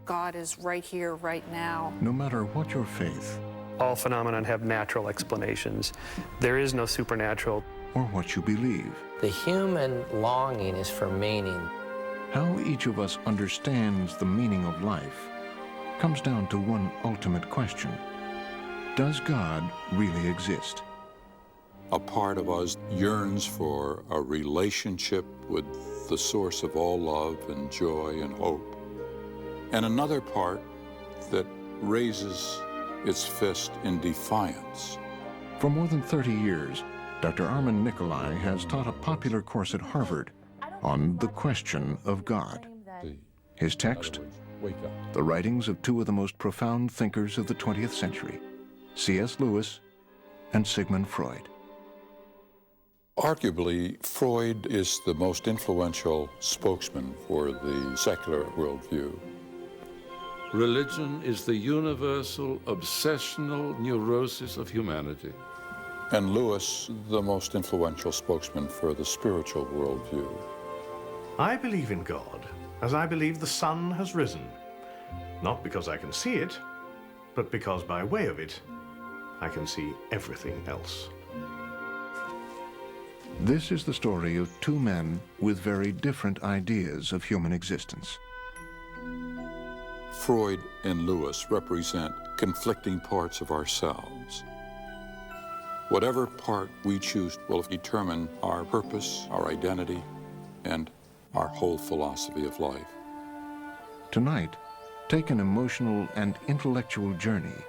God is right here, right now. No matter what your faith All phenomena have natural explanations. There is no supernatural. or what you believe, The human longing is for meaning. how each of us understands the meaning of life comes down to one ultimate question. Does God really exist? A part of us yearns for a relationship with the source of all love and joy and hope. And another part that raises its fist in defiance. For more than 30 years, Dr. Armand Nicolai has taught a popular course at Harvard on the question of God. His text, Wake up. the writings of two of the most profound thinkers of the 20th century, C.S. Lewis and Sigmund Freud. Arguably, Freud is the most influential spokesman for the secular worldview. Religion is the universal, obsessional neurosis of humanity. And Lewis, the most influential spokesman for the spiritual worldview. I believe in God as I believe the sun has risen, not because I can see it, but because by way of it, I can see everything else. This is the story of two men with very different ideas of human existence. Freud and Lewis represent conflicting parts of ourselves. Whatever part we choose will determine our purpose, our identity, and our whole philosophy of life. Tonight, take an emotional and intellectual journey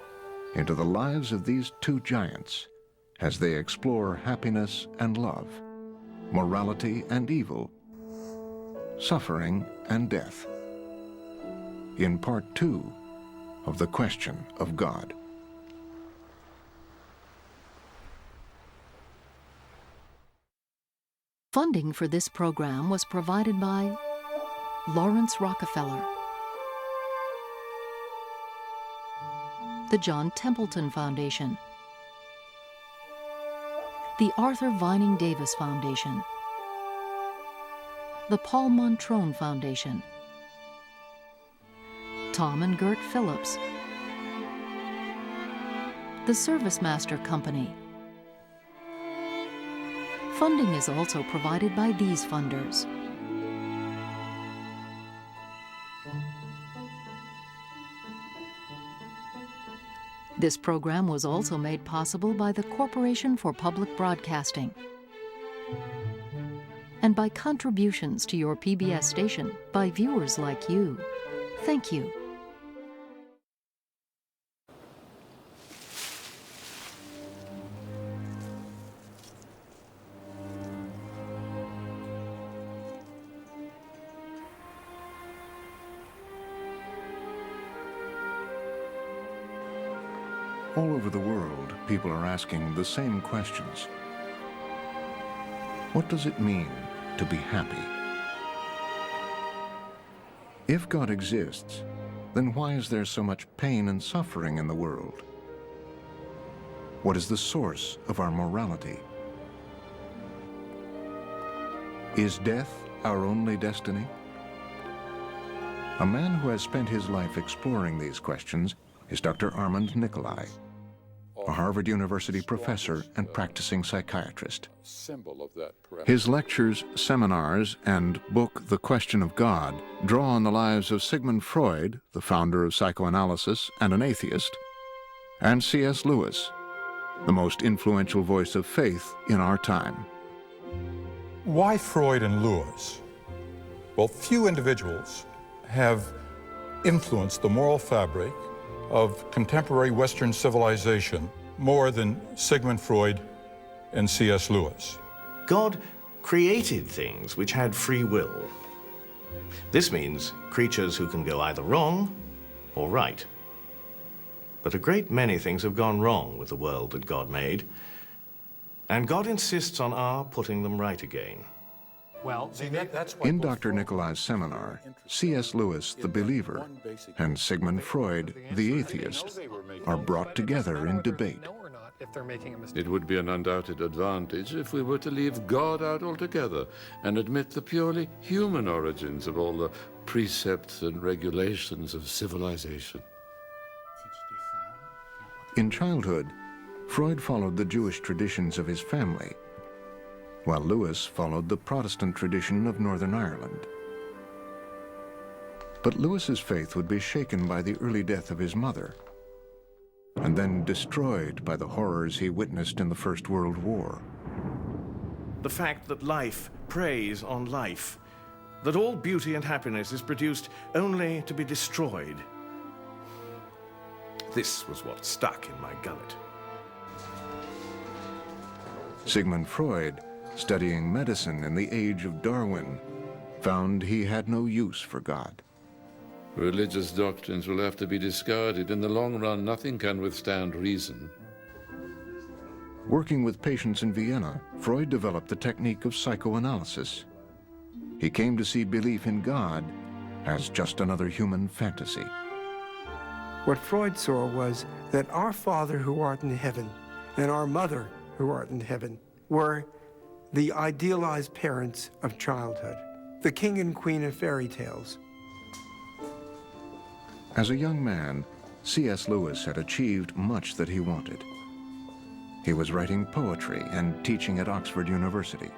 into the lives of these two giants as they explore happiness and love, morality and evil, suffering and death, in part 2 of The Question of God. Funding for this program was provided by Lawrence Rockefeller, the John Templeton Foundation, the Arthur Vining Davis Foundation, the Paul Montrone Foundation, Tom and Gert Phillips, the Service Master Company. Funding is also provided by these funders: This program was also made possible by the Corporation for Public Broadcasting and by contributions to your PBS station by viewers like you. Thank you. All over the world, people are asking the same questions. What does it mean to be happy? If God exists, then why is there so much pain and suffering in the world? What is the source of our morality? Is death our only destiny? A man who has spent his life exploring these questions is Dr. Armand Nicolai, a Harvard University professor and practicing psychiatrist. Symbol of that His lectures, seminars, and book, The Question of God, draw on the lives of Sigmund Freud, the founder of psychoanalysis and an atheist, and C.S. Lewis, the most influential voice of faith in our time. Why Freud and Lewis? Well, few individuals have influenced the moral fabric of contemporary Western civilization more than Sigmund Freud and C.S. Lewis. God created things which had free will. This means creatures who can go either wrong or right. But a great many things have gone wrong with the world that God made, and God insists on our putting them right again. Well, In Dr. Nicolai's seminar, C.S. Lewis, the believer, and Sigmund Freud, the atheist, are brought together in debate. if they're making a mistake. It would be an undoubted advantage if we were to leave God out altogether and admit the purely human origins of all the precepts and regulations of civilization. In childhood, Freud followed the Jewish traditions of his family, while Lewis followed the Protestant tradition of Northern Ireland. But Lewis's faith would be shaken by the early death of his mother, and then destroyed by the horrors he witnessed in the First World War. The fact that life preys on life, that all beauty and happiness is produced only to be destroyed. This was what stuck in my gullet. Sigmund Freud, studying medicine in the age of Darwin, found he had no use for God. Religious doctrines will have to be discarded. In the long run, nothing can withstand reason. Working with patients in Vienna, Freud developed the technique of psychoanalysis. He came to see belief in God as just another human fantasy. What Freud saw was that our Father who art in heaven and our Mother who art in heaven were the idealized parents of childhood, the king and queen of fairy tales. As a young man, C.S. Lewis had achieved much that he wanted. He was writing poetry and teaching at Oxford University.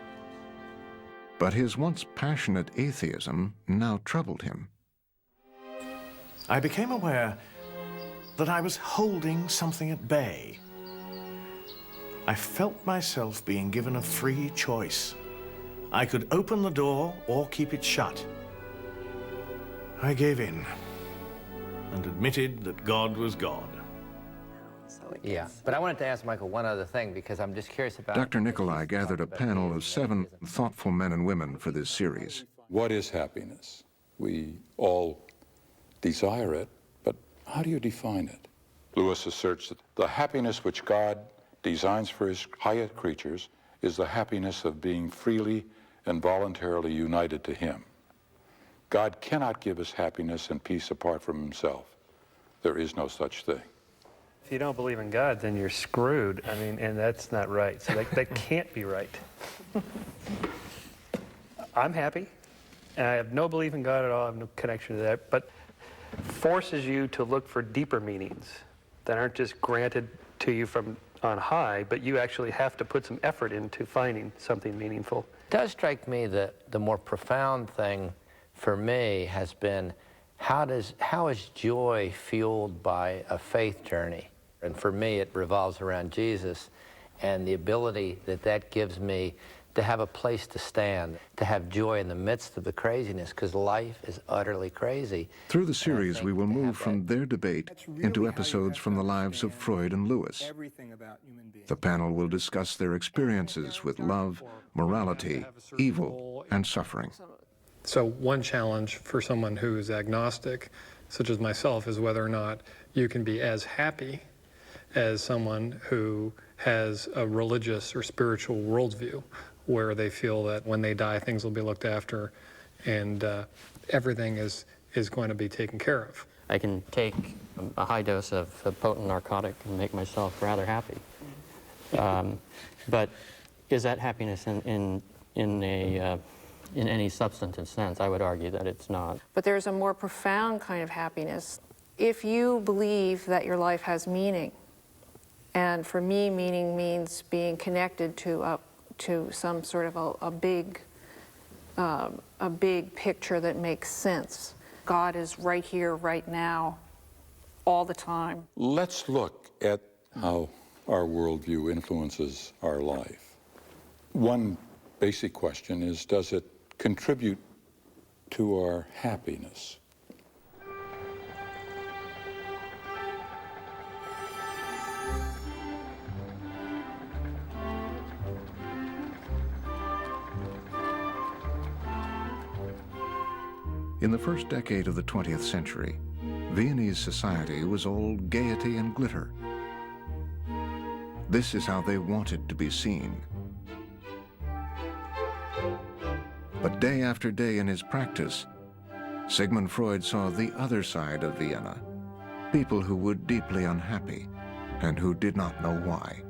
But his once passionate atheism now troubled him. I became aware that I was holding something at bay. I felt myself being given a free choice. I could open the door or keep it shut. I gave in and admitted that God was God. Yeah, but I wanted to ask Michael one other thing, because I'm just curious about... Dr. Nicolai gathered a panel of 7 thoughtful men and women for this series. What is happiness? We all desire it, but how do you define it? Lewis asserts that the happiness which God designs for his highest creatures is the happiness of being freely and voluntarily united to him. God cannot give us happiness and peace apart from himself. There is no such thing. If you don't believe in God, then you're screwed. I mean, and that's not right. So that can't be right. I'm happy, and I have no belief in God at all. I have no connection to that, but forces you to look for deeper meanings that aren't just granted to you from on high, but you actually have to put some effort into finding something meaningful. It does strike me that the more profound thing for me has been, how is joy fueled by a faith journey? And for me, it revolves around Jesus and the ability that that gives me to have a place to stand, to have joy in the midst of the craziness, because life is utterly crazy. Through the series, we will move from their debate into episodes from the lives of Freud and Lewis. The panel will discuss their experiences with love, morality, evil, and suffering. So one challenge for someone who is agnostic, such as myself, is whether or not you can be as happy as someone who has a religious or spiritual worldview, where they feel that when they die, things will be looked after and everything is going to be taken care of. I can take a high dose of a potent narcotic and make myself rather happy. But is that happiness in any substantive sense? I would argue that it's not. But there's a more profound kind of happiness. If you believe that your life has meaning, and for me, meaning means being connected to some sort of a big picture that makes sense. God is right here, right now, all the time. Let's look at how our worldview influences our life. One basic question is, does it contribute to our happiness? In the first decade of the 20th century, Viennese society was all gaiety and glitter. This is how they wanted to be seen. But day after day in his practice, Sigmund Freud saw the other side of Vienna, people who were deeply unhappy and who did not know why.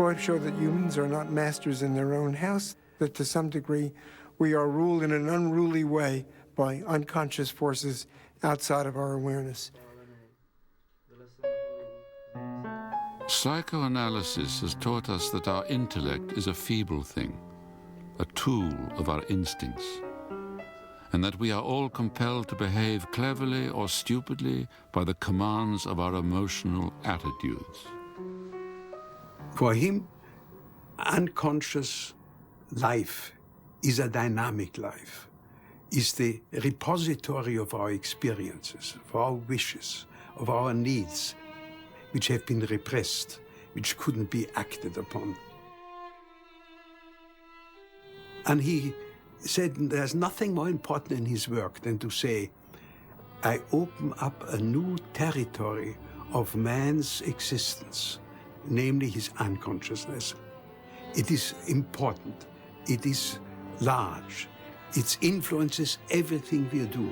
Freud showed that humans are not masters in their own house, that to some degree we are ruled in an unruly way by unconscious forces outside of our awareness. Psychoanalysis has taught us that our intellect is a feeble thing, a tool of our instincts, and that we are all compelled to behave cleverly or stupidly by the commands of our emotional attitudes. For him, unconscious life is a dynamic life, is the repository of our experiences, of our wishes, of our needs, which have been repressed, which couldn't be acted upon. And he said there's nothing more important in his work than to say, I open up a new territory of man's existence, namely his unconsciousness. It is important, it is large, it influences everything we do.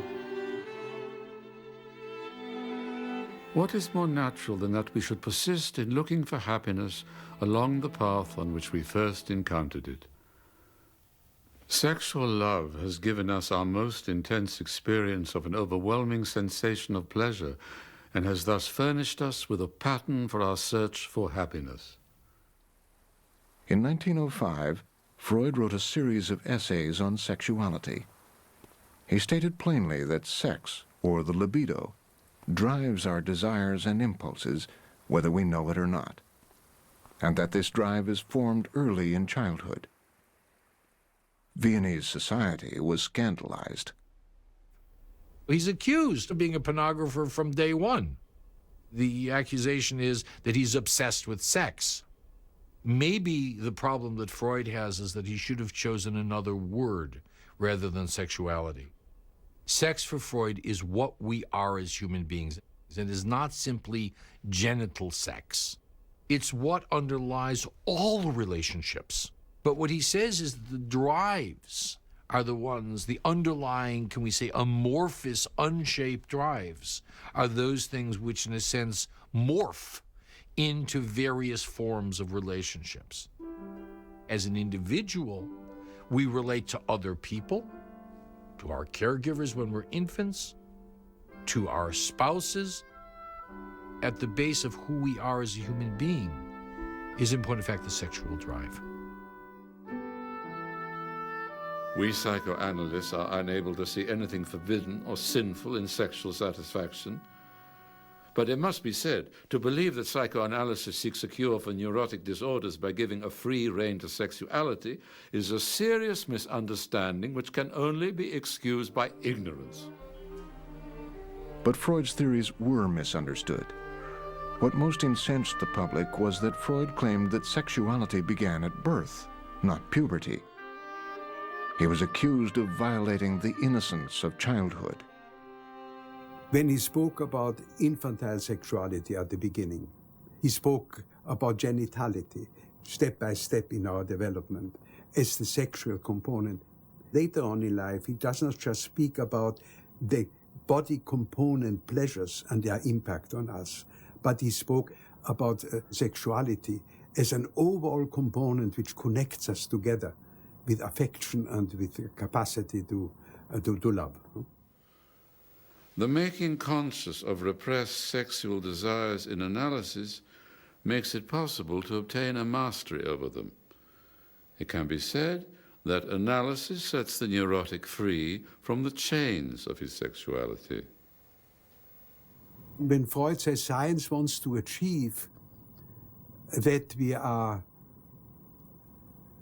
What is more natural than that we should persist in looking for happiness along the path on which we first encountered it? Sexual love has given us our most intense experience of an overwhelming sensation of pleasure and has thus furnished us with a pattern for our search for happiness. In 1905, Freud wrote a series of essays on sexuality. He stated plainly that sex, or the libido, drives our desires and impulses, whether we know it or not, and that this drive is formed early in childhood. Viennese society was scandalized. He's accused of being a pornographer from day one. The accusation is that he's obsessed with sex. Maybe the problem that Freud has is that he should have chosen another word rather than sexuality. Sex for Freud is what we are as human beings. It is not simply genital sex. It's what underlies all relationships. But what he says is the drives are the ones, the underlying, can we say, amorphous, unshaped drives, are those things which, in a sense, morph into various forms of relationships. As an individual, we relate to other people, to our caregivers when we're infants, to our spouses. At the base of who we are as a human being is, in point of fact, the sexual drive. We psychoanalysts are unable to see anything forbidden or sinful in sexual satisfaction. But it must be said, to believe that psychoanalysis seeks a cure for neurotic disorders by giving a free rein to sexuality is a serious misunderstanding which can only be excused by ignorance. But Freud's theories were misunderstood. What most incensed the public was that Freud claimed that sexuality began at birth, not puberty. He was accused of violating the innocence of childhood. When he spoke about infantile sexuality at the beginning, he spoke about genitality, step by step in our development, as the sexual component. Later on in life, he does not just speak about the body component pleasures and their impact on us, but he spoke about sexuality as an overall component which connects us together with affection and with the capacity to love. The making conscious of repressed sexual desires in analysis makes it possible to obtain a mastery over them. It can be said that analysis sets the neurotic free from the chains of his sexuality. When Freud says science wants to achieve that we are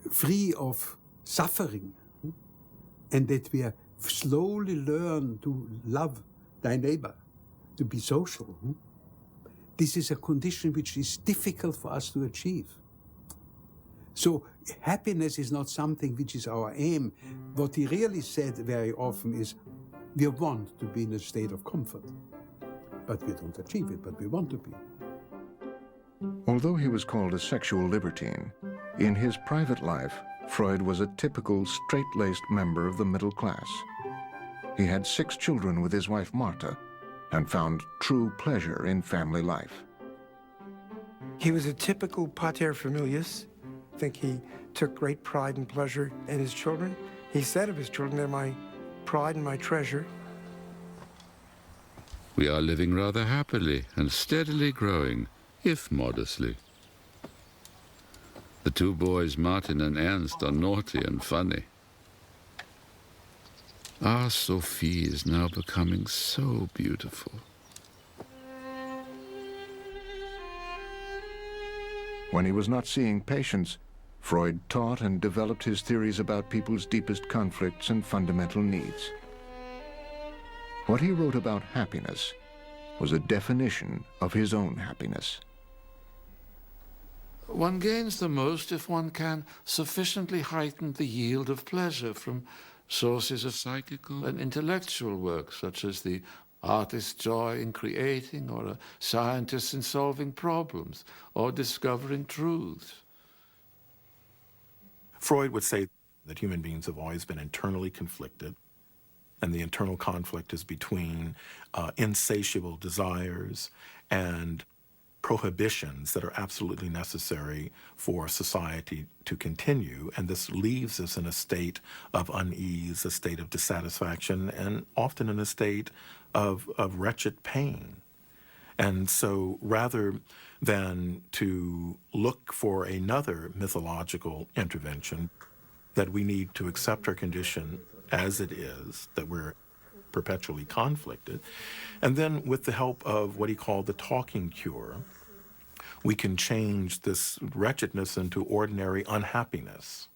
free of suffering and that we slowly learn to love thy neighbor, to be social. This is a condition which is difficult for us to achieve. So happiness is not something which is our aim. What he really said very often is, we want to be in a state of comfort, but we don't achieve it, but we want to be. Although he was called a sexual libertine, in his private life, Freud was a typical straight-laced member of the middle class. He had 6 children with his wife Martha and found true pleasure in family life. He was a typical pater familias. I think he took great pride and pleasure in his children. He said of his children, they're my pride and my treasure. We are living rather happily and steadily growing, if modestly. The two boys, Martin and Ernst, are naughty and funny. Our Sophie is now becoming so beautiful. When he was not seeing patients, Freud taught and developed his theories about people's deepest conflicts and fundamental needs. What he wrote about happiness was a definition of his own happiness. One gains the most if one can sufficiently heighten the yield of pleasure from sources of psychical and intellectual work, such as the artist's joy in creating, or a scientist in solving problems, or discovering truths. Freud would say that human beings have always been internally conflicted, and the internal conflict is between insatiable desires and prohibitions that are absolutely necessary for society to continue, and this leaves us in a state of unease, a state of dissatisfaction, and often in a state of wretched pain. And so rather than to look for another mythological intervention, that we need to accept our condition as it is, that we're perpetually conflicted, and then with the help of what he called the talking cure, we can change this wretchedness into ordinary unhappiness.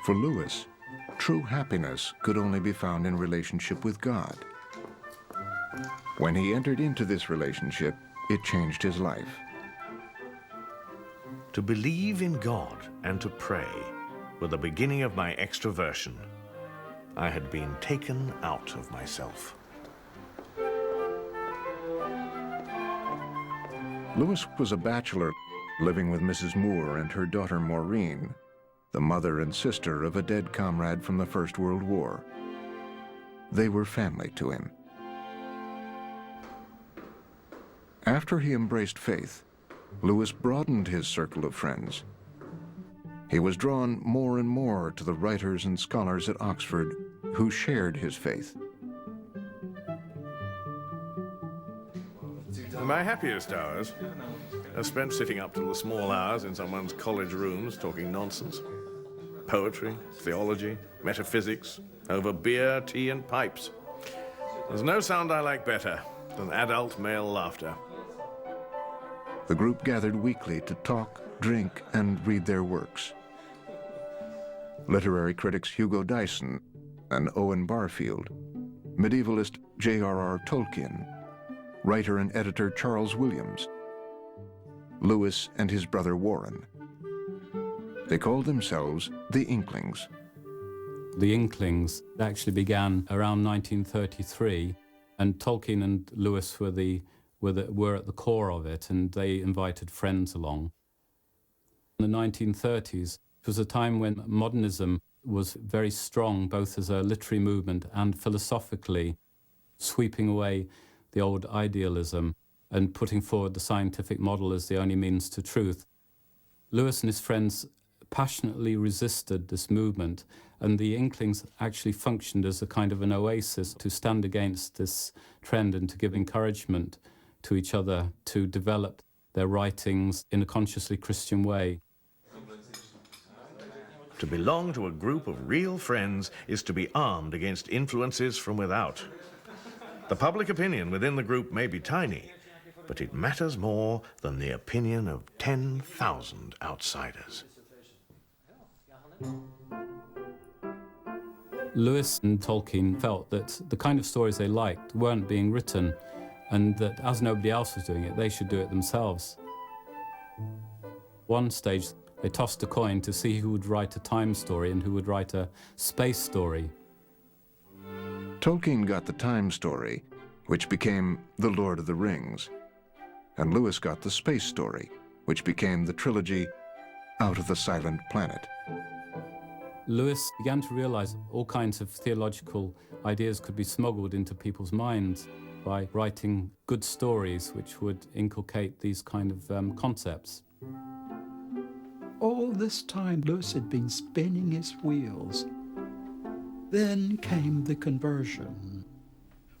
For Lewis, true happiness could only be found in relationship with God. When he entered into this relationship, it changed his life. To believe in God and to pray were the beginning of my extroversion. I had been taken out of myself. Lewis was a bachelor living with Mrs. Moore and her daughter Maureen, the mother and sister of a dead comrade from the First World War. They were family to him. After he embraced faith, Lewis broadened his circle of friends. He was drawn more and more to the writers and scholars at Oxford who shared his faith. My happiest hours are spent sitting up till the small hours in someone's college rooms talking nonsense. Poetry, theology, metaphysics, over beer, tea, and pipes. There's no sound I like better than adult male laughter. The group gathered weekly to talk, drink, and read their works. Literary critics Hugo Dyson and Owen Barfield, medievalist J.R.R. Tolkien, writer and editor Charles Williams, Lewis and his brother Warren. They called themselves the Inklings. The Inklings actually began around 1933, and Tolkien and Lewis were at the core of it, and they invited friends along. In the 1930s, it was a time when modernism was very strong, both as a literary movement and philosophically, sweeping away the old idealism and putting forward the scientific model as the only means to truth. Lewis and his friends passionately resisted this movement, and the Inklings actually functioned as a kind of an oasis to stand against this trend and to give encouragement to each other to develop their writings in a consciously Christian way. To belong to a group of real friends is to be armed against influences from without. The public opinion within the group may be tiny, but it matters more than the opinion of 10,000 outsiders. Lewis and Tolkien felt that the kind of stories they liked weren't being written, and that as nobody else was doing it, they should do it themselves. One stage, they tossed a coin to see who would write a time story and who would write a space story. Tolkien got the time story, which became The Lord of the Rings, and Lewis got the space story, which became the trilogy Out of the Silent Planet. Lewis began to realize all kinds of theological ideas could be smuggled into people's minds by writing good stories which would inculcate these kind of concepts. All this time, Lewis had been spinning his wheels. Then came the conversion.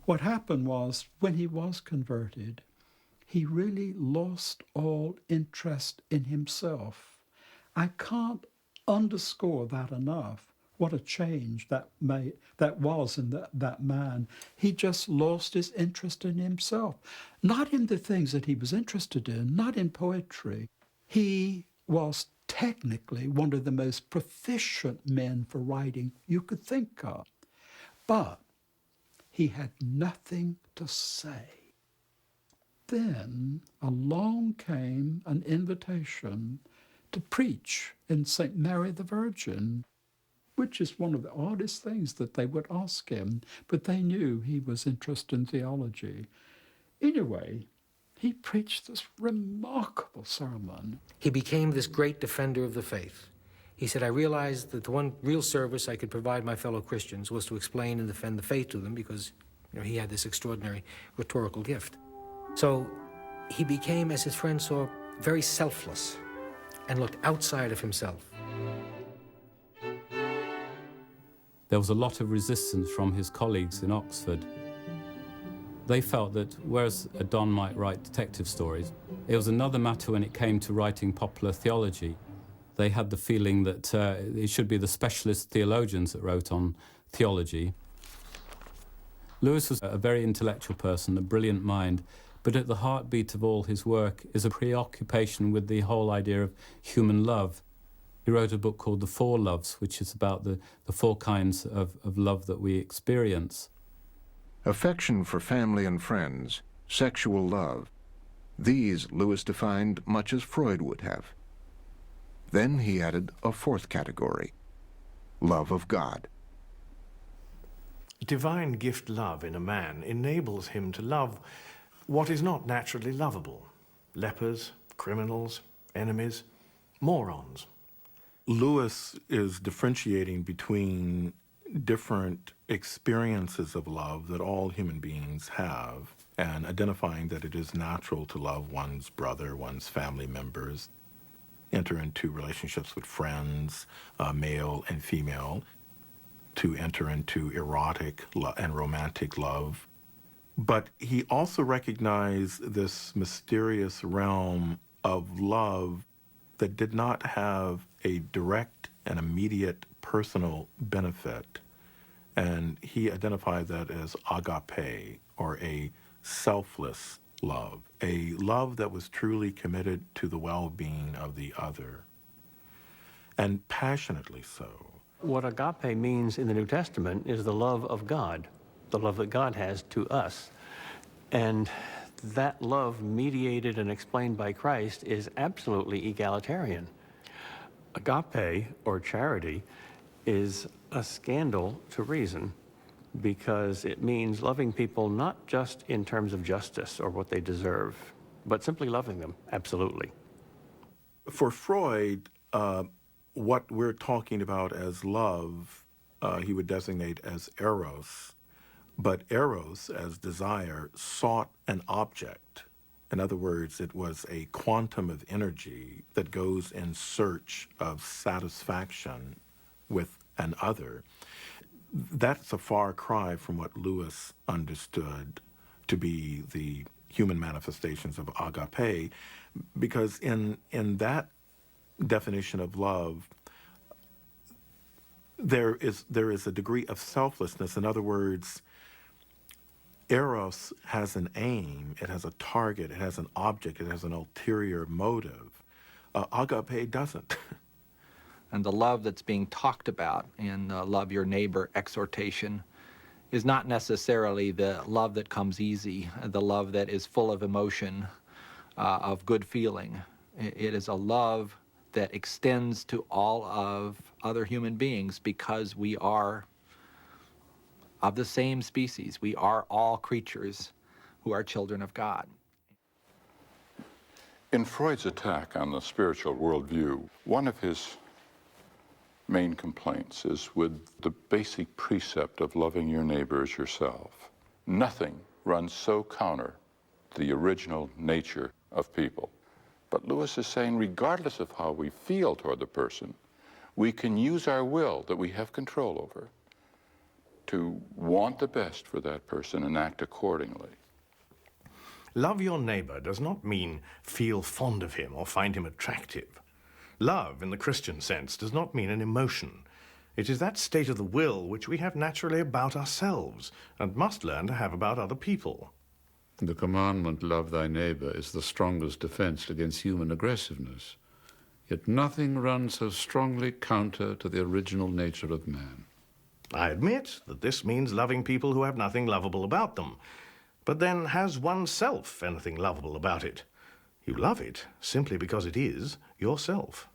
What happened was, when he was converted, he really lost all interest in himself. I can't underscore that enough, what a change that was in that man. He just lost his interest in himself, not in the things that he was interested in, not in poetry. He was technically one of the most proficient men for writing you could think of, but he had nothing to say. Then along came an invitation to preach in St. Mary the Virgin, which is one of the oddest things that they would ask him, but they knew he was interested in theology. Anyway, he preached this remarkable sermon. He became this great defender of the faith. He said, I realized that the one real service I could provide my fellow Christians was to explain and defend the faith to them, because he had this extraordinary rhetorical gift. So he became, as his friends saw, very selfless and looked outside of himself. There was a lot of resistance from his colleagues in Oxford. They felt that whereas a Don might write detective stories, it was another matter when it came to writing popular theology. They had the feeling that it should be the specialist theologians that wrote on theology. Lewis was a very intellectual person, a brilliant mind, but at the heartbeat of all his work is a preoccupation with the whole idea of human love. He wrote a book called The Four Loves, which is about the four kinds of love that we experience. Affection for family and friends, sexual love, these Lewis defined much as Freud would have. Then he added a fourth category, love of God. Divine gift love in a man enables him to love what is not naturally lovable: lepers, criminals, enemies, morons. Lewis is differentiating between different experiences of love that all human beings have, and identifying that it is natural to love one's brother, one's family members, enter into relationships with friends, male and female, to enter into erotic and romantic love. But he also recognized this mysterious realm of love that did not have a direct and immediate personal benefit. And he identified that as agape, or a selfless love, a love that was truly committed to the well-being of the other, and passionately so. What agape means in the New Testament is the love of God, the love that God has to us. And that love, mediated and explained by Christ, is absolutely egalitarian. Agape, or charity, is a scandal to reason, because it means loving people not just in terms of justice or what they deserve, but simply loving them, absolutely. For Freud, what we're talking about as love, he would designate as eros, but eros, as desire, sought an object. In other words, it was a quantum of energy that goes in search of satisfaction with an other. That's a far cry from what Lewis understood to be the human manifestations of agape, because in that definition of love, there is a degree of selflessness. In other words, eros has an aim, it has a target, it has an object, it has an ulterior motive. Agape doesn't. And the love that's being talked about in Love Your Neighbor exhortation is not necessarily the love that comes easy, the love that is full of emotion, of good feeling. It is a love that extends to all of other human beings, because we are of the same species. We are all creatures who are children of God. In Freud's attack on the spiritual worldview, one of his main complaints is with the basic precept of loving your neighbor as yourself. Nothing runs so counter to the original nature of people. But Lewis is saying, regardless of how we feel toward the person, we can use our will that we have control over to want the best for that person and act accordingly. Love your neighbor does not mean feel fond of him or find him attractive. Love, in the Christian sense, does not mean an emotion. It is that state of the will which we have naturally about ourselves and must learn to have about other people. The commandment, love thy neighbor, is the strongest defense against human aggressiveness. Yet nothing runs so strongly counter to the original nature of man. I admit that this means loving people who have nothing lovable about them. But then, has oneself anything lovable about it? You love it simply because it is yourself.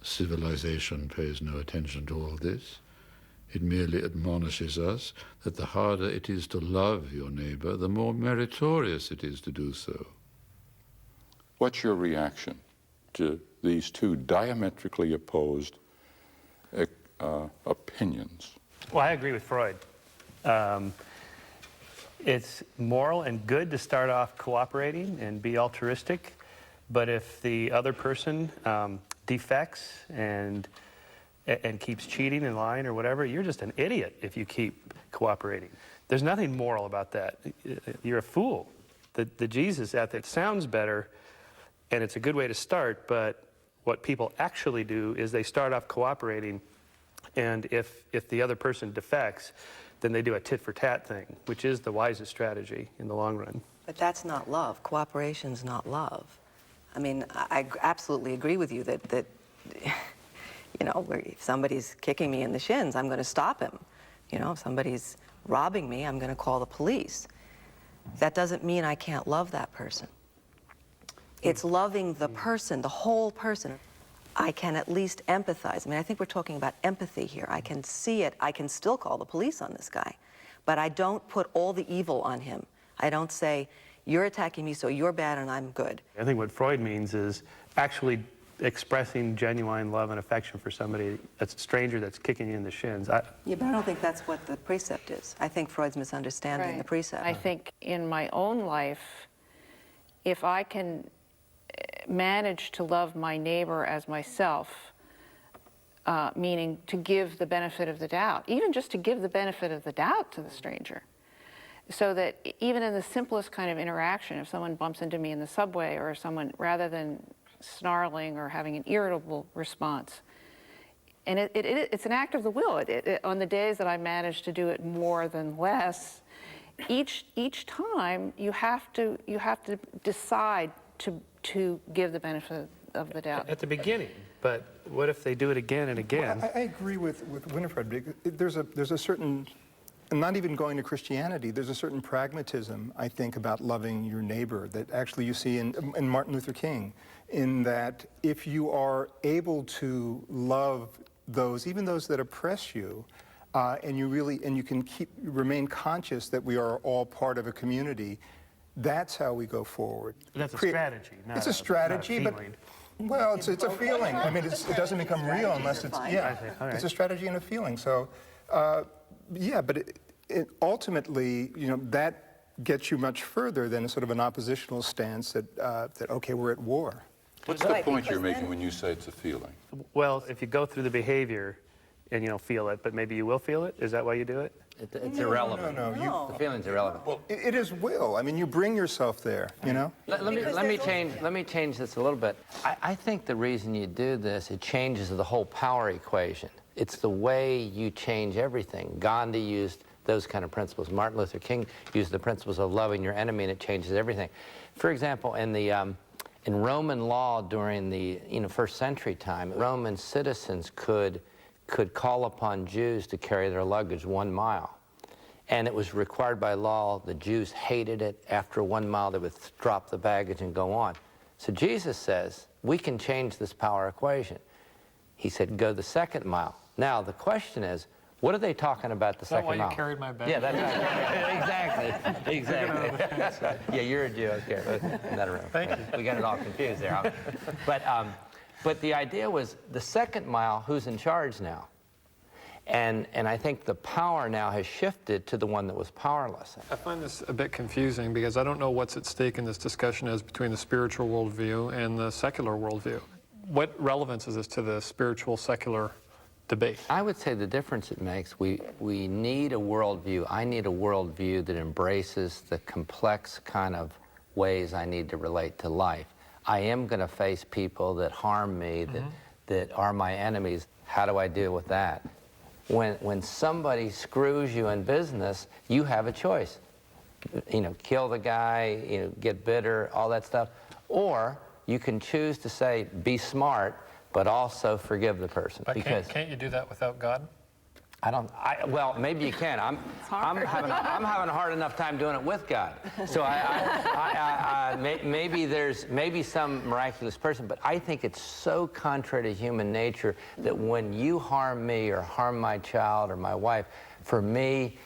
Civilization pays no attention to all this. It merely admonishes us that the harder it is to love your neighbor, the more meritorious it is to do so. What's your reaction to these two diametrically opposed opinions? Well, I agree with Freud. It's moral and good to start off cooperating and be altruistic, but if the other person defects and keeps cheating and lying or whatever, you're just an idiot if you keep cooperating. There's nothing moral about that. You're a fool. The Jesus ethic sounds better, and it's a good way to start, but what people actually do is they start off cooperating, and if the other person defects, then they do a tit-for-tat thing, which is the wisest strategy in the long run. But that's not love. Cooperation's not love. I mean, I absolutely agree with you that you know, if somebody's kicking me in the shins, I'm going to stop him. You know, if somebody's robbing me, I'm going to call the police. That doesn't mean I can't love that person. It's loving the person, the whole person. I can at least empathize. I mean, I think we're talking about empathy here. I can see it. I can still call the police on this guy. But I don't put all the evil on him. I don't say, you're attacking me, so you're bad and I'm good. I think what Freud means is actually expressing genuine love and affection for somebody that's a stranger that's kicking you in the shins. Yeah, but I don't think that's what the precept is. I think Freud's misunderstanding the precept. I think in my own life, if I can manage to love my neighbor as myself, meaning to give the benefit of the doubt, even just to give the benefit of the doubt to the stranger, so that even in the simplest kind of interaction, if someone bumps into me in the subway or someone, rather than snarling or having an irritable response, and it's an act of the will. On the days that I manage to do it more than less, each time you have to decide to give the benefit of the doubt. At the beginning, but what if they do it again and again? Well, I agree with Winifred. There's a certain, and not even going to Christianity, there's a certain pragmatism, I think, about loving your neighbor that actually you see in Martin Luther King, in that if you are able to love those, even those that oppress you, and you can remain conscious that we are all part of a community, that's how we go forward. That's a strategy, not it's a strategy, not a but feeling. well, it's a feeling. I mean, it doesn't become real unless it's it's a strategy and a feeling. So, yeah, but it ultimately, you know, that gets you much further than a sort of an oppositional stance that okay, we're at war. What's the point you're making when you say it's a feeling? Well, if you go through the behavior and you don't feel it, but maybe you will feel it, is that why you do it? It's irrelevant. No. The feeling's irrelevant. Well, it is will. I mean, you bring yourself there, you know? Let me change this a little bit. I think the reason you do this, it changes the whole power equation. It's the way you change everything. Gandhi used those kind of principles. Martin Luther King used the principles of loving your enemy, and it changes everything. For example, in Roman law during the first century time, Roman citizens could call upon Jews to carry their luggage 1 mile. And it was required by law. The Jews hated it. After 1 mile, they would drop the baggage and go on. So Jesus says, we can change this power equation. He said, go the 2nd mile. Now, the question is, what are they talking about the 2nd mile? Is that why you carried my bag? Yeah, that's right. Exactly. Yeah, you're a Jew. Okay. Not around. Thank you. We got it all confused there. But But the idea was the second mile, who's in charge now? And I think the power now has shifted to the one that was powerless. I find this a bit confusing because I don't know what's at stake in this discussion as between the spiritual worldview and the secular worldview. What relevance is this to the spiritual secular debate? I would say the difference it makes, we need a worldview. I need a worldview that embraces the complex kind of ways I need to relate to life. I am going to face people that harm me, that are my enemies. How do I deal with that? When somebody screws you in business, you have a choice. You know, kill the guy, you know, get bitter, all that stuff. Or you can choose to say, be smart, but also forgive the person. But can't you do that without God? Well, maybe you can. I'm having a hard enough time doing it with God. So maybe some miraculous person, but I think it's so contrary to human nature that when you harm me or harm my child or my wife, for me,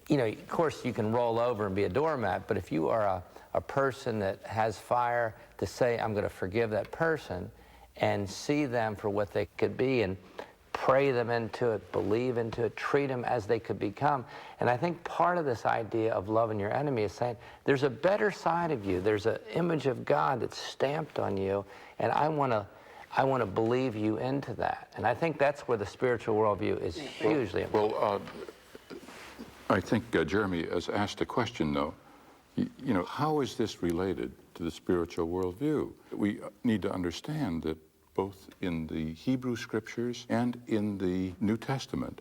you know, of course you can roll over and be a doormat, but if you are a person that has fire, to say I'm going to forgive that person and see them for what they could be and pray them into it, believe into it, treat them as they could become. And I think part of this idea of loving your enemy is saying there's a better side of you. There's an image of God that's stamped on you, and I want to believe you into that. And I think that's where the spiritual worldview is hugely important. Well, I think Jeremy has asked a question, though. You know, how is this related to the spiritual worldview? We need to understand that both in the Hebrew Scriptures and in the New Testament,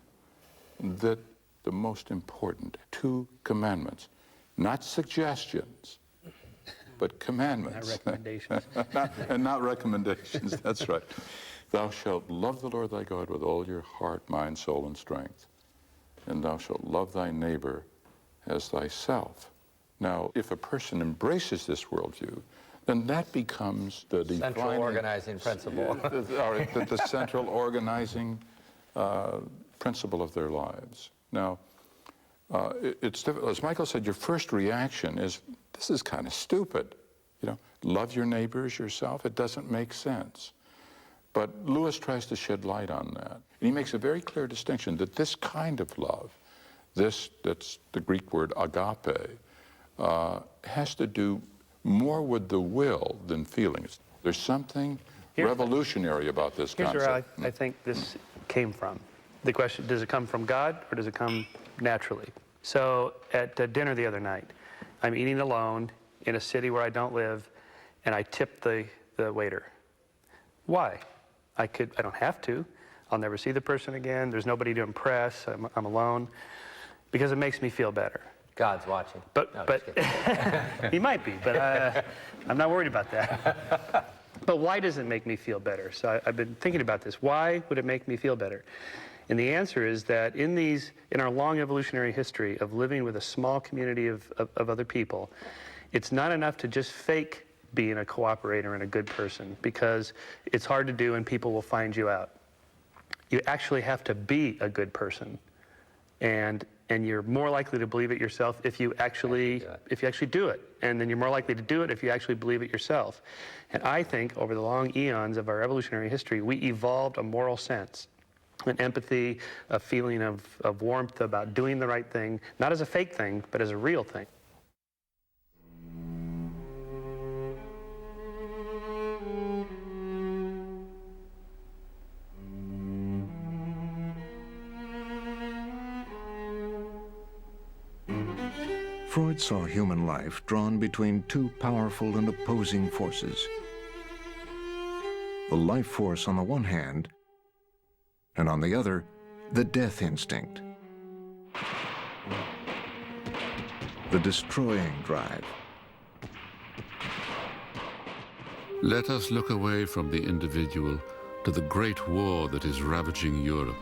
that the most important 2 commandments, not suggestions, but commandments. Not recommendations. not recommendations, that's right. Thou shalt love the Lord thy God with all your heart, mind, soul, and strength, and thou shalt love thy neighbor as thyself. Now, if a person embraces this worldview, then that becomes the central organizing principle. the central organizing principle of their lives. Now, it's difficult. As Michael said, your first reaction is, this is kind of stupid. You know, love your neighbors yourself. It doesn't make sense. But Lewis tries to shed light on that. And he makes a very clear distinction that this kind of love, that's the Greek word agape, has to do more with the will than feelings. There's something revolutionary about this concept. Here's where I think this came from. The question, does it come from God or does it come naturally? So at dinner the other night, I'm eating alone in a city where I don't live, and I tip the waiter. Why? I don't have to. I'll never see the person again. There's nobody to impress. I'm alone. Because it makes me feel better. God's watching. But he might be, but I'm not worried about that. But why does it make me feel better? So I've been thinking about this. Why would it make me feel better? And the answer is that in our long evolutionary history of living with a small community of other people, it's not enough to just fake being a cooperator and a good person, because it's hard to do and people will find you out. You actually have to be a good person. And you're more likely to believe it yourself if you actually do it. And then you're more likely to do it if you actually believe it yourself. And I think over the long eons of our evolutionary history, we evolved a moral sense, an empathy, a feeling of warmth about doing the right thing, not as a fake thing, but as a real thing. Freud saw human life drawn between 2 powerful and opposing forces. The life force on the one hand, and on the other, the death instinct. The destroying drive. Let us look away from the individual to the great war that is ravaging Europe.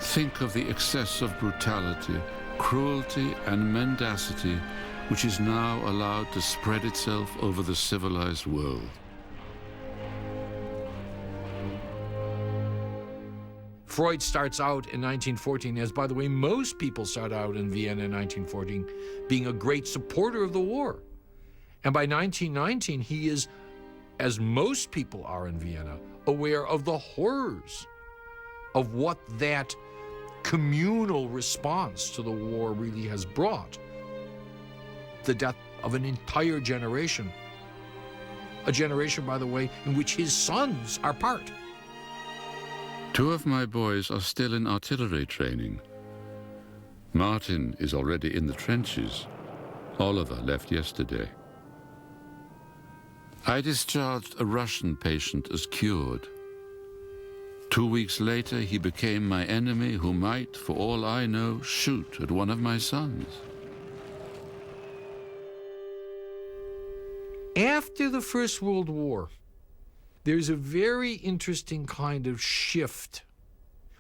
Think of the excess of brutality, cruelty and mendacity which is now allowed to spread itself over the civilized world. Freud starts out in 1914, as by the way most people start out in Vienna in 1914, being a great supporter of the war. And by 1919 he is as most people are in Vienna, aware of the horrors of what that communal response to the war really has brought. The death of an entire generation. A generation, by the way, in which his sons are part. 2 of my boys are still in artillery training. Martin is already in the trenches. Oliver left yesterday. I discharged a Russian patient as cured. 2 weeks later, he became my enemy who might, for all I know, shoot at one of my sons. After the First World War, there's a very interesting kind of shift,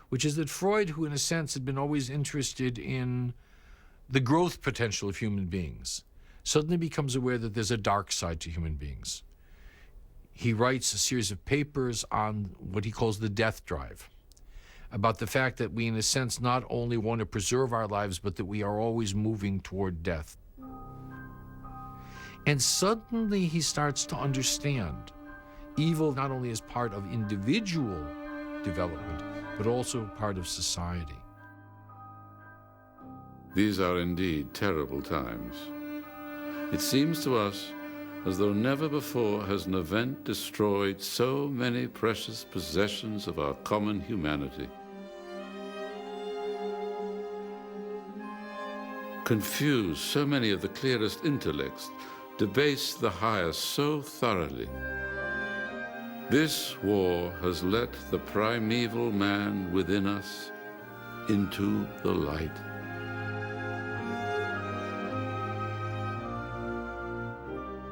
which is that Freud, who in a sense had been always interested in the growth potential of human beings, suddenly becomes aware that there's a dark side to human beings. He writes a series of papers on what he calls the death drive, about the fact that we, in a sense, not only want to preserve our lives, but that we are always moving toward death. And suddenly he starts to understand evil not only as part of individual development, but also part of society. These are indeed terrible times. It seems to us as though never before has an event destroyed so many precious possessions of our common humanity. Confused so many of the clearest intellects, debased the highest so thoroughly. This war has let the primeval man within us into the light.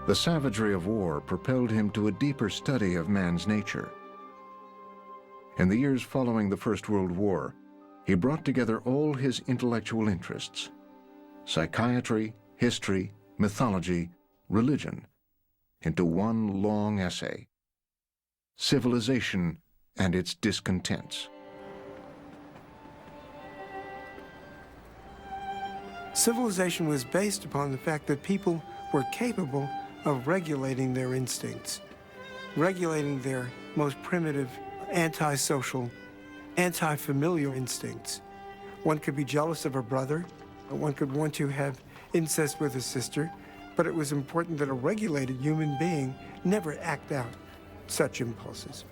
The savagery of war propelled him to a deeper study of man's nature. In the years following the First World War, he brought together all his intellectual interests: psychiatry, history, mythology, religion, into one long essay: Civilization and its Discontents. Civilization was based upon the fact that people were capable of regulating their instincts, regulating their most primitive, antisocial, anti-familial instincts. One could be jealous of a brother, one could want to have incest with a sister, but it was important that a regulated human being never act out such impulses.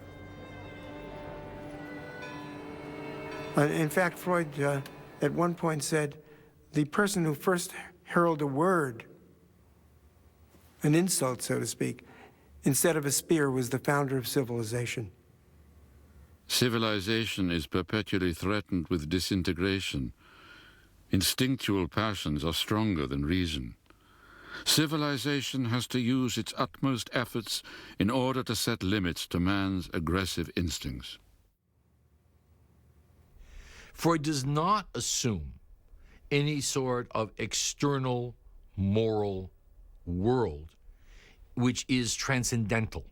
In fact, Freud at one point said, the person who first hurled a word, an insult, so to speak, instead of a spear, was the founder of civilization. Civilization is perpetually threatened with disintegration. Instinctual passions are stronger than reason. Civilization has to use its utmost efforts in order to set limits to man's aggressive instincts. Freud does not assume any sort of external moral world which is transcendental.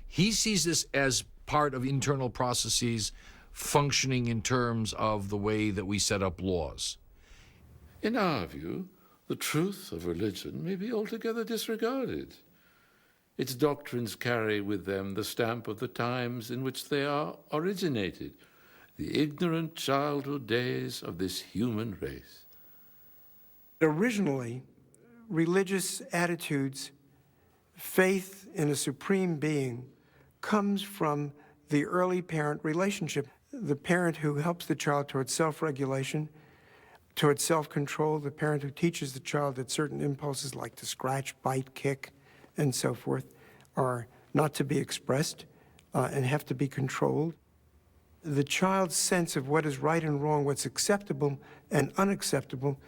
He sees this as part of internal processes functioning in terms of the way that we set up laws. In our view, the truth of religion may be altogether disregarded. Its doctrines carry with them the stamp of the times in which they are originated, the ignorant childhood days of this human race. Originally, religious attitudes, faith in a supreme being, comes from the early parent relationship. The parent who helps the child towards self-regulation, towards self-control, the parent who teaches the child that certain impulses like to scratch, bite, kick, and so forth are not to be expressed and have to be controlled. The child's sense of what is right and wrong, what's acceptable and unacceptable,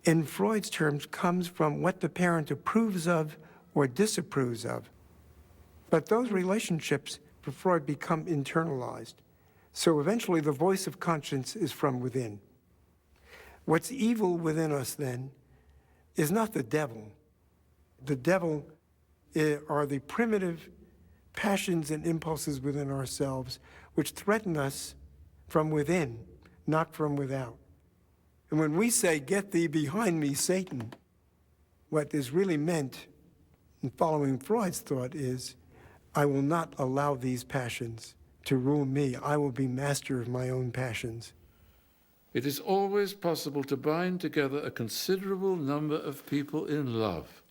in Freud's terms, comes from what the parent approves of or disapproves of. But those relationships, for Freud, become internalized. So eventually the voice of conscience is from within. What's evil within us then is not the devil. The devil are the primitive passions and impulses within ourselves which threaten us from within, not from without. And when we say, "Get thee behind me, Satan," what is really meant, in following Freud's thought, is I will not allow these passions to rule me. I will be master of my own passions. It is always possible to bind together a considerable number of people in love,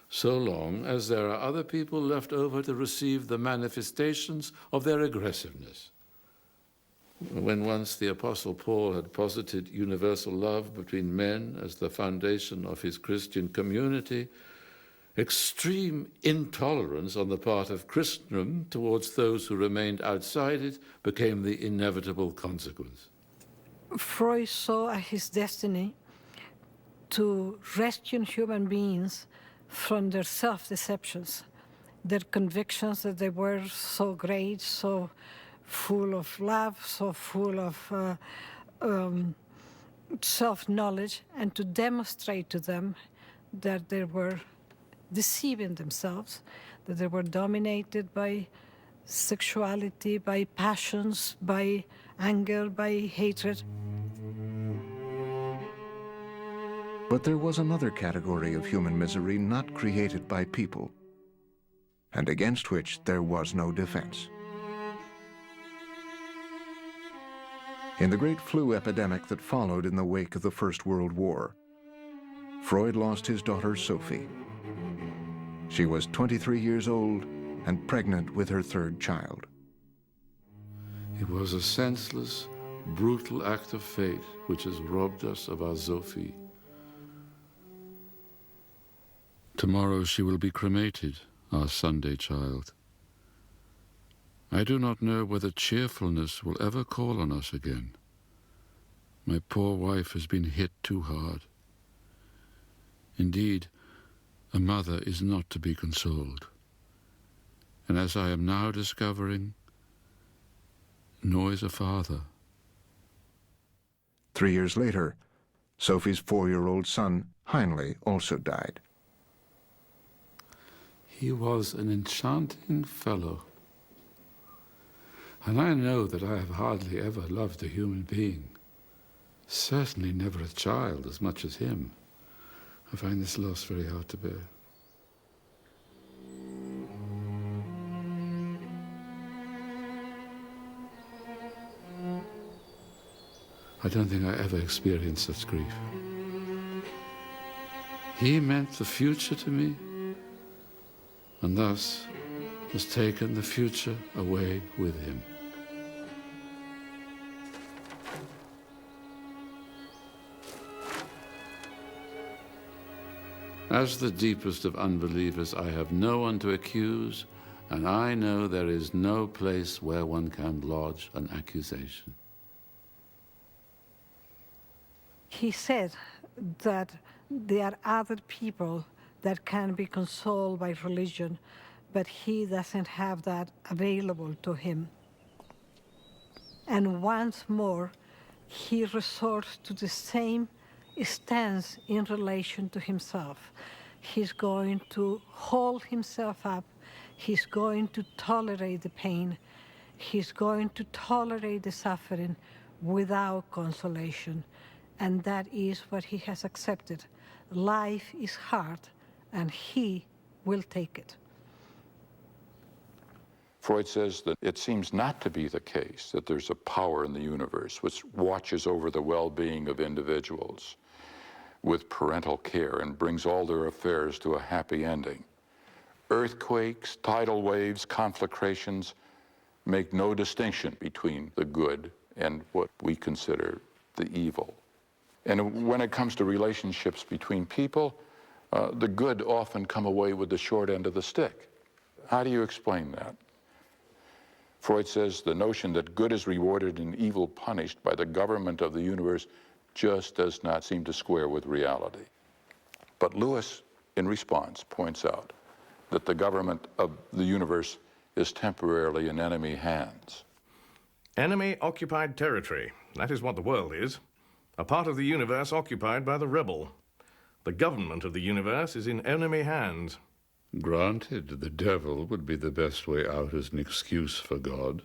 so long as there are other people left over to receive the manifestations of their aggressiveness. When once the Apostle Paul had posited universal love between men as the foundation of his Christian community, extreme intolerance on the part of Christendom towards those who remained outside it became the inevitable consequence. Freud saw his destiny to rescue human beings from their self-deceptions, their convictions that they were so great, so full of love, so full of self-knowledge, and to demonstrate to them that they were deceiving themselves, that they were dominated by sexuality, by passions, by anger, by hatred. But there was another category of human misery not created by people, and against which there was no defense. In the great flu epidemic that followed in the wake of the First World War, Freud lost his daughter Sophie. She was 23 years old and pregnant with her third child. It was a senseless, brutal act of fate which has robbed us of our Sophie. Tomorrow she will be cremated, our Sunday child. I do not know whether cheerfulness will ever call on us again. My poor wife has been hit too hard. Indeed, a mother is not to be consoled. And as I am now discovering, nor is a father. 3 years later, Sophie's 4-year-old son, Heinle, also died. He was an enchanting fellow. And I know that I have hardly ever loved a human being. Certainly never a child as much as him. I find this loss very hard to bear. I don't think I ever experienced such grief. He meant the future to me, and thus has taken the future away with him. As the deepest of unbelievers, I have no one to accuse, and I know there is no place where one can lodge an accusation. He said that there are other people that can be consoled by religion, but he doesn't have that available to him. And once more, he resorts to the same stance in relation to himself. He's going to hold himself up. He's going to tolerate the pain. He's going to tolerate the suffering without consolation. And that is what he has accepted. Life is hard, and he will take it. Freud says that it seems not to be the case that there's a power in the universe which watches over the well-being of individuals with parental care and brings all their affairs to a happy ending. Earthquakes, tidal waves, conflagrations make no distinction between the good and what we consider the evil. And when it comes to relationships between people, the good often come away with the short end of the stick. How do you explain that? Freud says the notion that good is rewarded and evil punished by the government of the universe just does not seem to square with reality. But Lewis, in response, points out that the government of the universe is temporarily in enemy hands. Enemy-occupied territory. That is what the world is. A part of the universe occupied by the rebel. The government of the universe is in enemy hands. Granted, the devil would be the best way out as an excuse for God.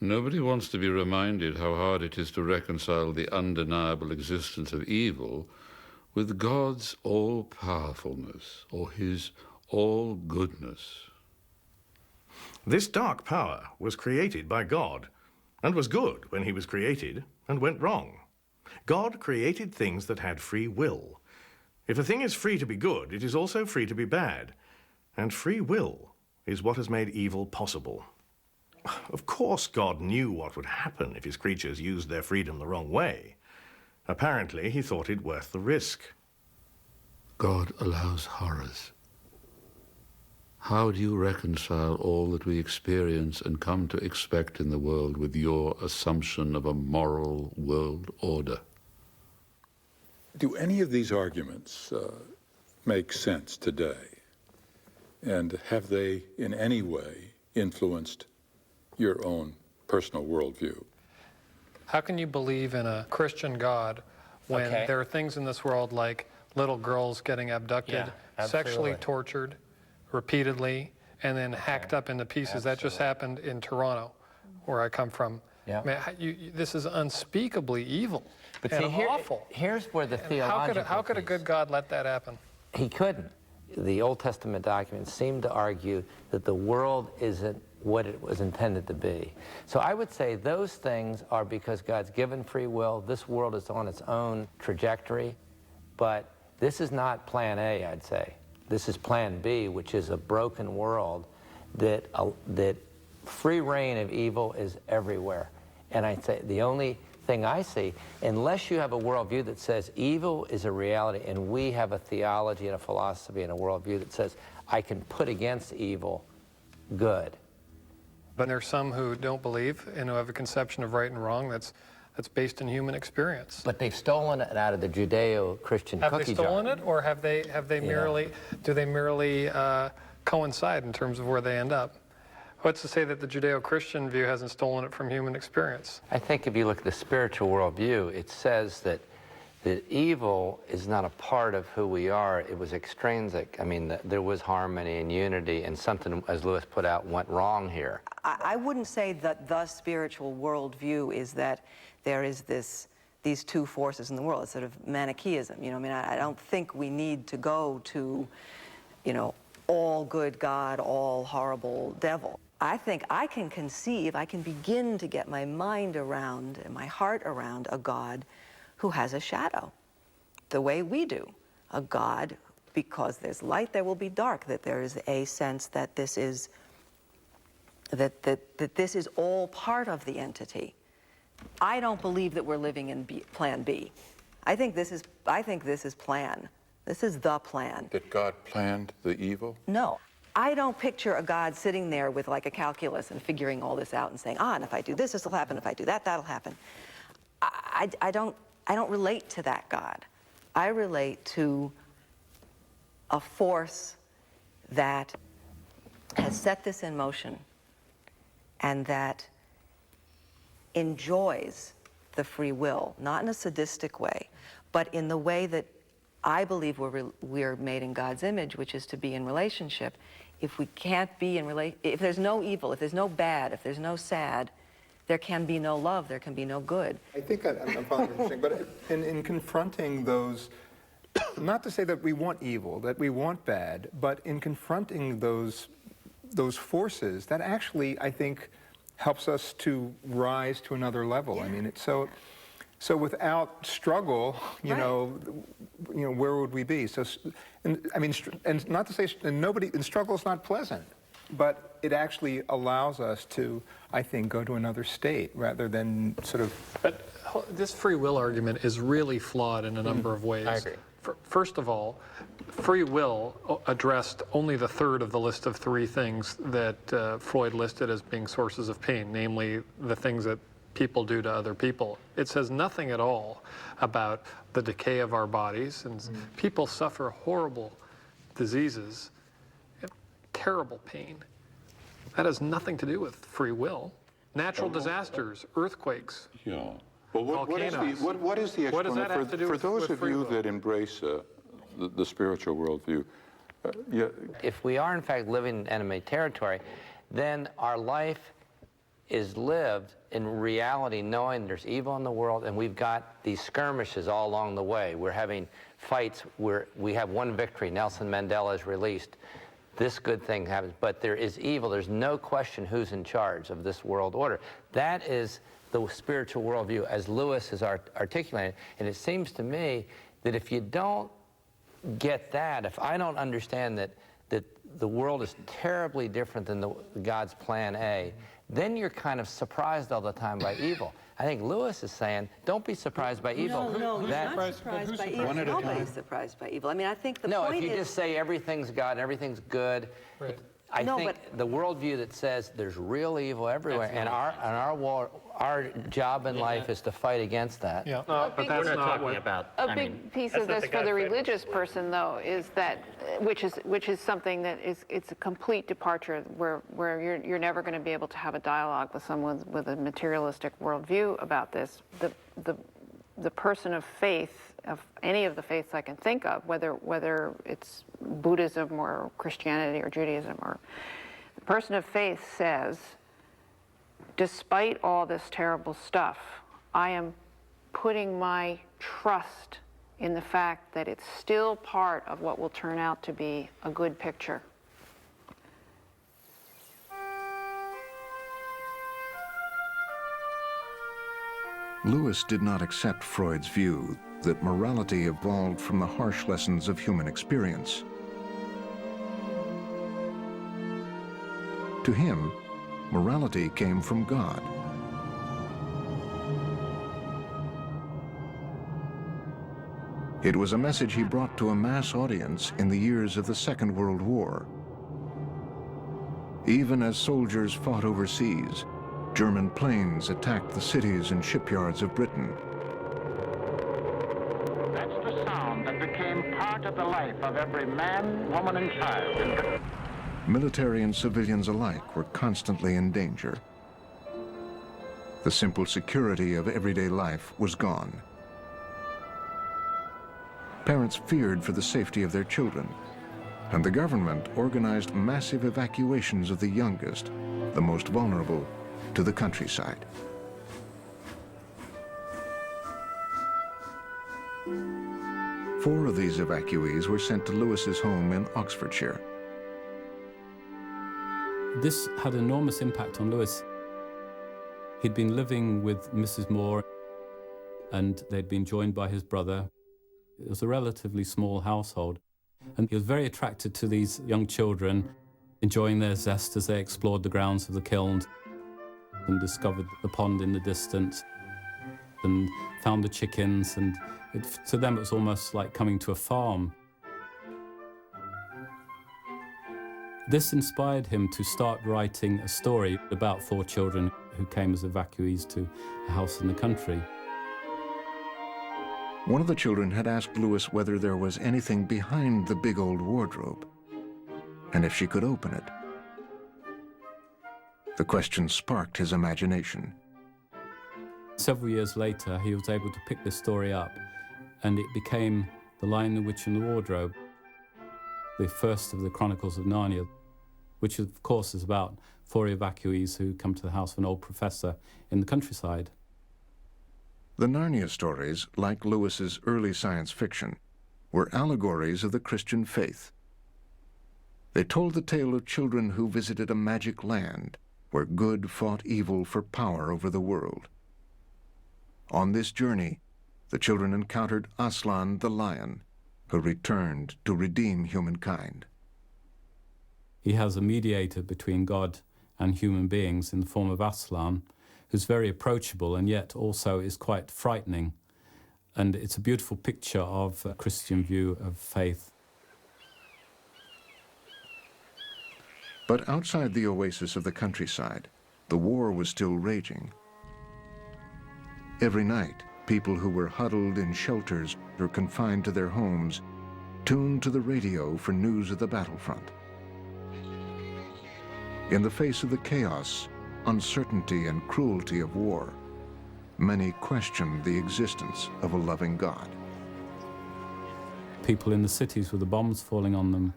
Nobody wants to be reminded how hard it is to reconcile the undeniable existence of evil with God's all-powerfulness or his all-goodness. This dark power was created by God, and was good when he was created, and went wrong. God created things that had free will. If a thing is free to be good, it is also free to be bad. And free will is what has made evil possible. Of course, God knew what would happen if his creatures used their freedom the wrong way. Apparently, he thought it worth the risk. God allows horrors. How do you reconcile all that we experience and come to expect in the world with your assumption of a moral world order? Do any of these arguments make sense today? And have they in any way influenced your own personal worldview? How can you believe in a Christian God when there are things in this world like little girls getting abducted, sexually tortured repeatedly, and then hacked up into pieces? That just happened in Toronto, where I come from. Man, this is unspeakably evil and awful. Here's where the theological How could a good God let that happen? He couldn't. The Old Testament documents seem to argue that the world isn't what it was intended to be. So I would say those things are because God's given free will. This world is on its own trajectory, but this is not plan A, I'd say. This is plan B, which is a broken world that free reign of evil is everywhere. And I'd say the only thing I see, unless you have a worldview that says evil is a reality, and we have a theology and a philosophy and a worldview that says I can put against evil good. But there's some who don't believe and who have a conception of right and wrong that's based in human experience. But they've stolen it out of the Judeo-Christian cookie jar. Have they stolen it, or have they merely, do they merely coincide in terms of where they end up? What's to say that the Judeo-Christian view hasn't stolen it from human experience? I think if you look at the spiritual worldview, it says that evil is not a part of who we are. It was extrinsic. I mean, there was harmony and unity, and something, as Lewis put out, went wrong here. I wouldn't say that the spiritual worldview is that there is these two forces in the world. It's sort of Manichaeism. You know, I mean, I don't think we need to go to, you know, all good God, all horrible devil. I think I can conceive, I can begin to get my mind around and my heart around a God who has a shadow, the way we do. A God, because there's light, there will be dark, that there is a sense that this is, that this is all part of the entity. I don't believe that we're living in plan B. I think this is plan. This is the plan. That God planned the evil? No. I don't picture a God sitting there with like a calculus and figuring all this out and saying, and if I do this, this will happen. If I do that, that'll happen. I don't relate to that God. I relate to a force that has set this in motion and that enjoys the free will, not in a sadistic way, but in the way that I believe we're made in God's image, which is to be in relationship. If we can't be in if there's no evil, if there's no bad, if there's no sad, there can be no love, there can be no good. I think I'm following what you're saying, but in confronting those, not to say that we want evil, that we want bad, but in confronting those forces, that actually, I think, helps us to rise to another level. Yeah. I mean, it's so without struggle, you know, where would we be? So, I mean, and not to say, and struggle is not pleasant, but it actually allows us to, I think, go to another state rather than sort of. But this free will argument is really flawed in a number of ways. I agree. First of all, free will addressed only the third of the list of three things that Freud listed as being sources of pain, namely the things that people do to other people. It says nothing at all about the decay of our bodies, and people suffer horrible diseases, terrible pain. That has nothing to do with free will. Natural disasters, earthquakes. Yeah. Well, what is the explanation for those of you that embrace the spiritual worldview? If we are in fact living in enemy territory, then our life is lived in reality, knowing there's evil in the world, and we've got these skirmishes all along the way. We're having fights where we have one victory. Nelson Mandela is released. this good thing happens, but there is evil. There's no question who's in charge of this world order. That is the spiritual worldview, as Lewis has articulated. And it seems to me that if you don't get that, if I don't understand that the world is terribly different than God's plan A, then you're kind of surprised all the time by evil. I think Lewis is saying, don't be surprised by evil. No, he's not surprised by evil. Nobody's surprised by evil. I mean, I think the point is... No, if you just say everything's God and everything's good, I think the worldview that says there's real evil everywhere, and our job in life is to fight against that. Yeah. No, but that's not what about. A big piece of this for the religious person, though, is that which is something that it's a complete departure where you're never going to be able to have a dialogue with someone with a materialistic worldview about this. The person of faith, of any of the faiths I can think of, whether it's Buddhism or Christianity or Judaism, or the person of faith says, despite all this terrible stuff, I am putting my trust in the fact that it's still part of what will turn out to be a good picture. Lewis did not accept Freud's view that morality evolved from the harsh lessons of human experience. To him, morality came from God. It was a message he brought to a mass audience in the years of the Second World War. Even as soldiers fought overseas, German planes attacked the cities and shipyards of Britain. That's the sound that became part of the life of every man, woman, and child. Military and civilians alike were constantly in danger. The simple security of everyday life was gone. Parents feared for the safety of their children, and the government organized massive evacuations of the youngest, the most vulnerable, to the countryside. Four of these evacuees were sent to Lewis's home in Oxfordshire. This had enormous impact on Lewis. He'd been living with Mrs. Moore, and they'd been joined by his brother. It was a relatively small household, and he was very attracted to these young children, enjoying their zest as they explored the grounds of the kilns and discovered the pond in the distance and found the chickens, and to them it was almost like coming to a farm. This inspired him to start writing a story about four children who came as evacuees to a house in the country. One of the children had asked Lewis whether there was anything behind the big old wardrobe, and if she could open it. The question sparked his imagination. Several years later, he was able to pick this story up, and it became The Lion, the Witch, and the Wardrobe, the first of the Chronicles of Narnia, which of course is about four evacuees who come to the house of an old professor in the countryside. The Narnia stories, like Lewis's early science fiction, were allegories of the Christian faith. They told the tale of children who visited a magic land where good fought evil for power over the world. On this journey, the children encountered Aslan the lion, who returned to redeem humankind. He has a mediator between God and human beings in the form of Aslan, who's very approachable and yet also is quite frightening. And it's a beautiful picture of a Christian view of faith. But outside the oasis of the countryside, the war was still raging. Every night, people who were huddled in shelters or confined to their homes tuned to the radio for news of the battlefront. In the face of the chaos, uncertainty, and cruelty of war, many questioned the existence of a loving God. People in the cities with the bombs falling on them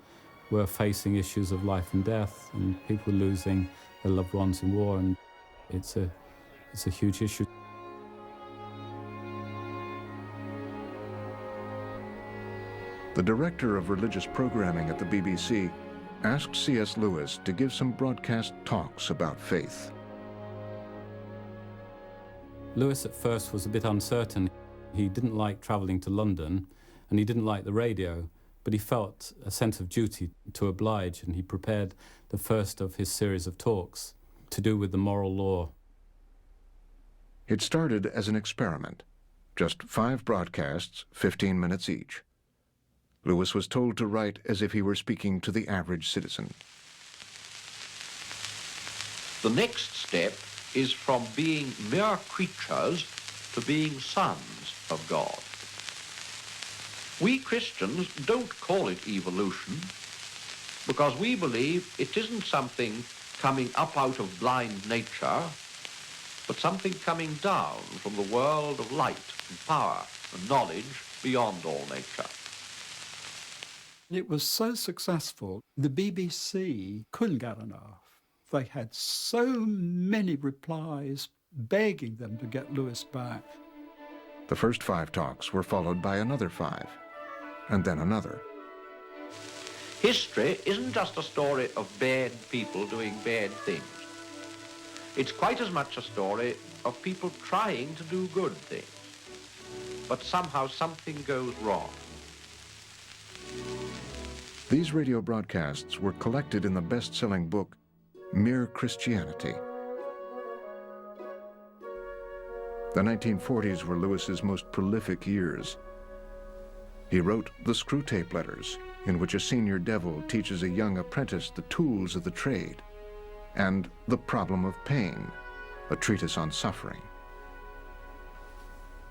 were facing issues of life and death, and people losing their loved ones in war, and it's a huge issue. The director of religious programming at the BBC asked C.S. Lewis to give some broadcast talks about faith. Lewis at first was a bit uncertain. He didn't like traveling to London, and he didn't like the radio, but he felt a sense of duty to oblige, and he prepared the first of his series of talks to do with the moral law. It started as an experiment, just 5 broadcasts, 15 minutes each. Lewis was told to write as if he were speaking to the average citizen. The next step is from being mere creatures to being sons of God. We Christians don't call it evolution because we believe it isn't something coming up out of blind nature, but something coming down from the world of light and power and knowledge beyond all nature. It was so successful, the BBC couldn't get enough. They had so many replies begging them to get Lewis back. The first 5 talks were followed by another 5, and then another. History isn't just a story of bad people doing bad things. It's quite as much a story of people trying to do good things, but somehow something goes wrong. These radio broadcasts were collected in the best-selling book, Mere Christianity. The 1940s were Lewis's most prolific years. He wrote The Screwtape Letters, in which a senior devil teaches a young apprentice the tools of the trade, and The Problem of Pain, a treatise on suffering.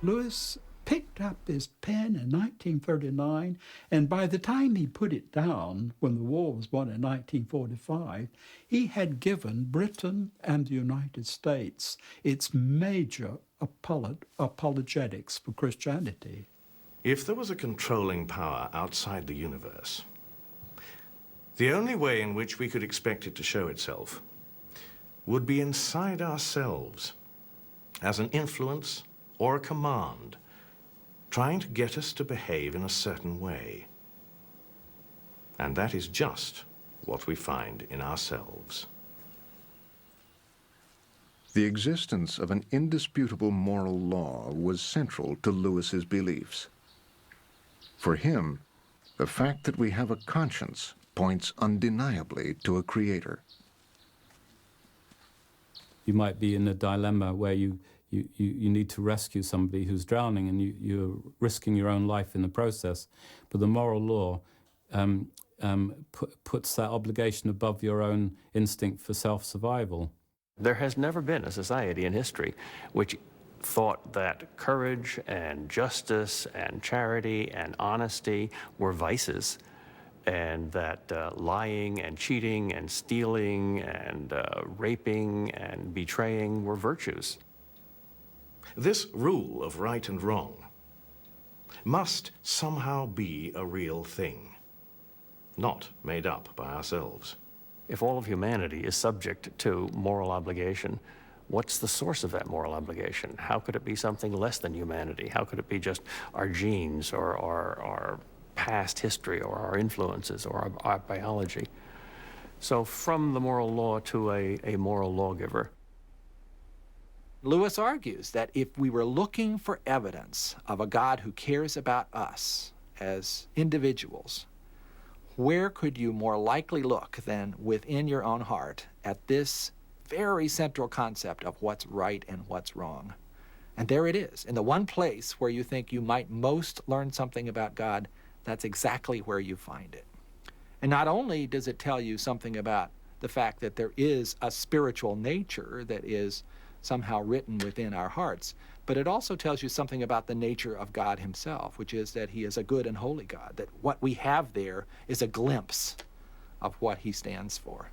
Lewis picked up his pen in 1939, and by the time he put it down, when the war was won in 1945, he had given Britain and the United States its major apologetics for Christianity. If there was a controlling power outside the universe, the only way in which we could expect it to show itself would be inside ourselves, as an influence or a command, trying to get us to behave in a certain way. And that is just what we find in ourselves. The existence of an indisputable moral law was central to Lewis's beliefs. For him, the fact that we have a conscience points undeniably to a creator. You might be in a dilemma where you need to rescue somebody who's drowning, and you're risking your own life in the process. But the moral law puts that obligation above your own instinct for self-survival. There has never been a society in history which thought that courage and justice and charity and honesty were vices, and that lying and cheating and stealing and raping and betraying were virtues. This rule of right and wrong must somehow be a real thing, not made up by ourselves. If all of humanity is subject to moral obligation, what's the source of that moral obligation? How could it be something less than humanity? How could it be just our genes or our past history or our influences or our biology? So from the moral law to a moral lawgiver. Lewis argues that if we were looking for evidence of a God who cares about us as individuals, where could you more likely look than within your own heart at this very central concept of what's right and what's wrong? And there it is. In the one place where you think you might most learn something about God, that's exactly where you find it. And not only does it tell you something about the fact that there is a spiritual nature that is somehow written within our hearts, but it also tells you something about the nature of God himself, which is that he is a good and holy God, that what we have there is a glimpse of what he stands for.